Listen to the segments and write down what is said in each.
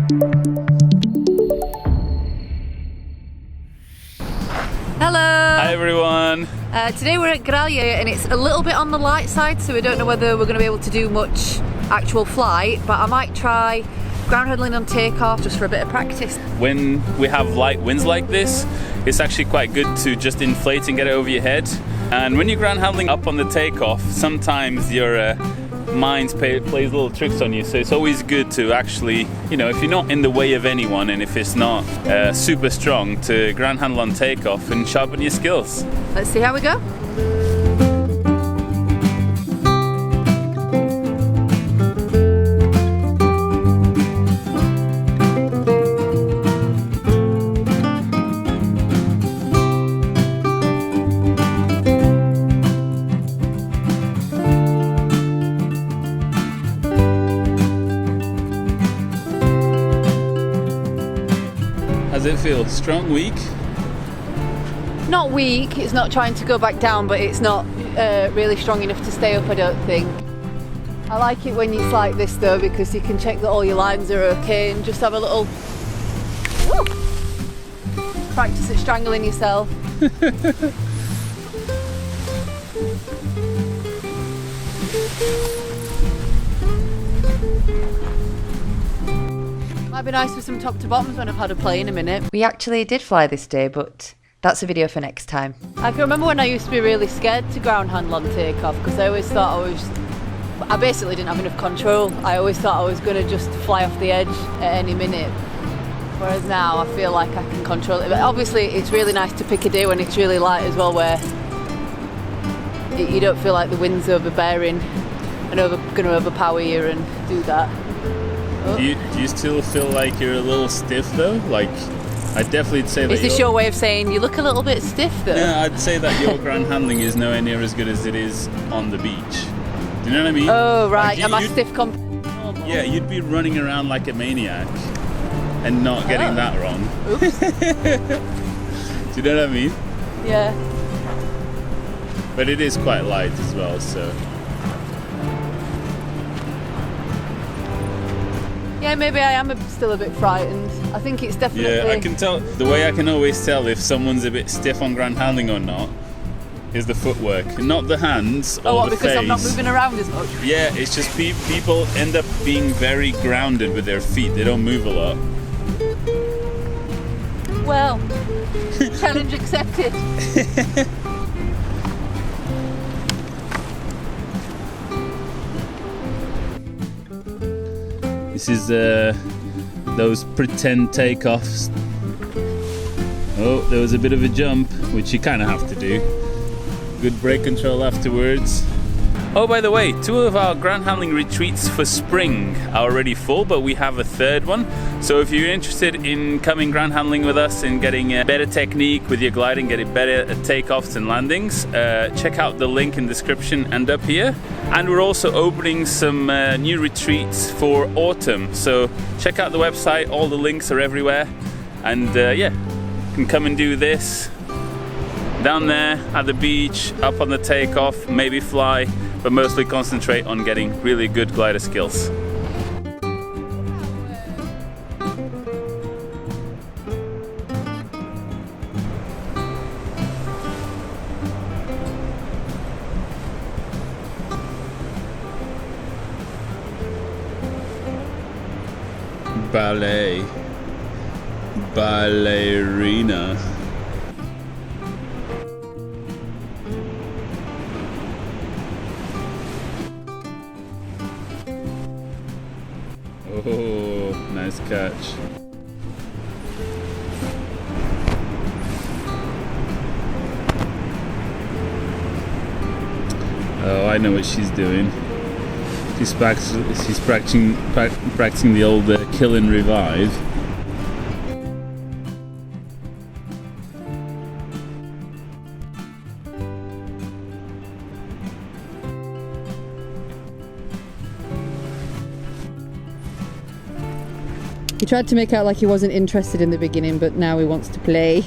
Hello! Hi everyone! Today we're at Gralje and it's a little bit on the light side, so we don't know whether we're going to be able to do much actual flight, but I might try ground handling on takeoff just for a bit of practice. When we have light winds like this, it's actually quite good to just inflate and get it over your head. And when you're ground handling up on the takeoff, sometimes your mind plays little tricks on you, so it's always good to actually, you know, if you're not in the way of anyone and if it's not super strong, to ground handle on takeoff and sharpen your skills. Let's see how we go. How's it feel? Strong, weak? Not weak, it's not trying to go back down, but it's not really strong enough to stay up, I don't think. I like it when it's like this though, because you can check that all your lines are okay and just have a little practice at strangling yourself. Might be nice with some top to bottoms when I've had a play in a minute. We actually did fly this day, but that's a video for next time. I can remember when I used to be really scared to ground handle on takeoff, because I always thought I basically didn't have enough control. I always thought I was going to just fly off the edge at any minute. Whereas now I feel like I can control it. But obviously it's really nice to pick a day when it's really light as well, where you don't feel like the wind's overbearing and going to overpower you and do that. Do you still feel like you're a little stiff though? Like, I'd definitely say that. Is this your way of saying you look a little bit stiff though? Yeah, I'd say that your ground handling is nowhere near as good as it is on the beach. Do you know what I mean? Oh right, like am I stiff Yeah, you'd be running around like a maniac and not getting that wrong. Oops. Do you know what I mean? Yeah. But it is quite light as well, so. Yeah, maybe I am still a bit frightened. I think it's definitely... Yeah, I can tell. The way I can always tell if someone's a bit stiff on ground handling or not is the footwork, not the hands or the because face. I'm not moving around as much? Yeah, it's just people end up being very grounded with their feet. They don't move a lot. Well, challenge accepted. This is those pretend takeoffs. Oh, there was a bit of a jump, which you kind of have to do. Good brake control afterwards. Oh, by the way, 2 of our ground handling retreats for spring are already full, but we have a 3rd one. So if you're interested in coming ground handling with us and getting a better technique with your gliding, getting better at takeoffs and landings, check out the link in the description and up here. And we're also opening some new retreats for autumn. So check out the website, all the links are everywhere. And yeah, you can come and do this down there at the beach, up on the takeoff, maybe fly, but mostly concentrate on getting really good glider skills. Ballerina. Oh, nice catch. Oh, I know what she's doing. She's practicing the old kill and revive. He tried to make out like he wasn't interested in the beginning, but now he wants to play.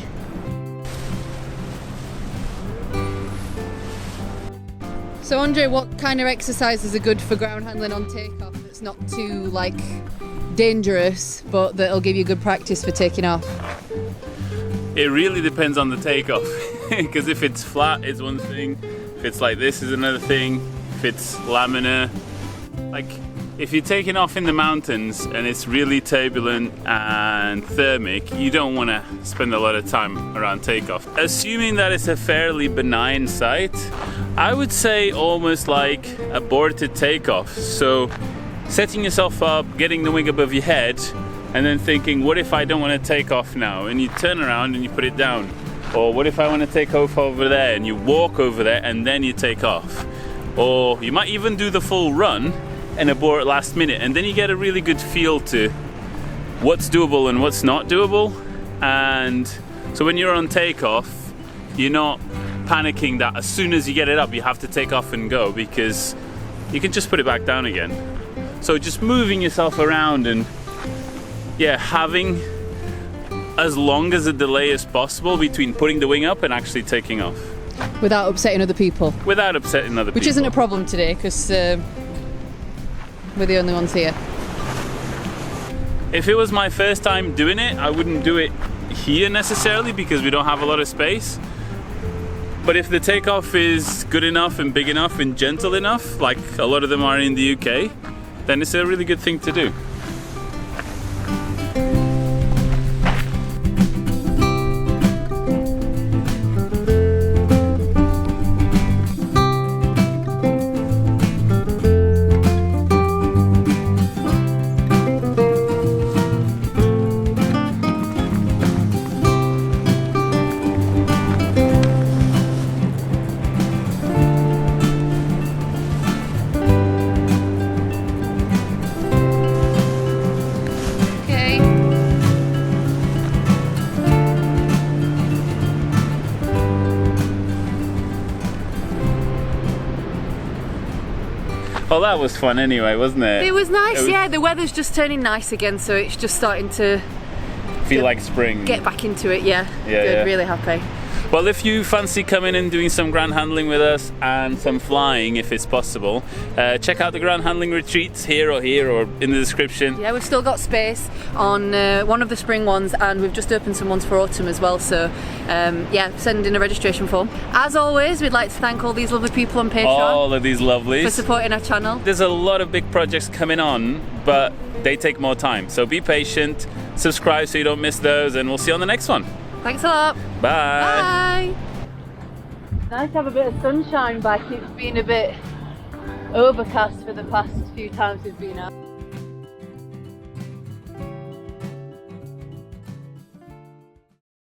So Andre, what kind of exercises are good for ground handling on takeoff that's not too like dangerous, but that'll give you good practice for taking off? It really depends on the takeoff, because if it's flat, it's one thing. If it's like this, is another thing. If it's laminar, like if you're taking off in the mountains and it's really turbulent and thermic, you don't want to spend a lot of time around takeoff. Assuming that it's a fairly benign site, I would say almost like aborted takeoff. So setting yourself up, getting the wing above your head, and then thinking, what if I don't want to take off now? And you turn around and you put it down. Or what if I want to take off over there? And you walk over there and then you take off. Or you might even do the full run and abort last minute, and then you get a really good feel to what's doable and what's not doable. And so when you're on takeoff, you're not panicking that as soon as you get it up you have to take off and go, because you can just put it back down again. So just moving yourself around and having as long as a delay as possible between putting the wing up and actually taking off. Without upsetting other people? Without upsetting other people. Which isn't a problem today, because we're the only ones here. If it was my first time doing it, I wouldn't do it here necessarily because we don't have a lot of space. But if the takeoff is good enough and big enough and gentle enough, like a lot of them are in the UK, then it's a really good thing to do. Well, that was fun anyway, wasn't it? It was nice, yeah. The weather's just turning nice again, so it's just starting to feel like spring. Get back into it, yeah. Good, yeah. Really happy. Well, if you fancy coming and doing some ground handling with us and some flying, if it's possible, check out the ground handling retreats here or in the description. Yeah, we've still got space on one of the spring ones, and we've just opened some ones for autumn as well, so send in a registration form. As always, we'd like to thank all these lovely people on Patreon. All of these lovelies. For supporting our channel. There's a lot of big projects coming on, but they take more time, so be patient, subscribe so you don't miss those, and we'll see you on the next one. Thanks a lot. Bye. Bye. Nice to have a bit of sunshine back. It's been a bit overcast for the past few times we've been out.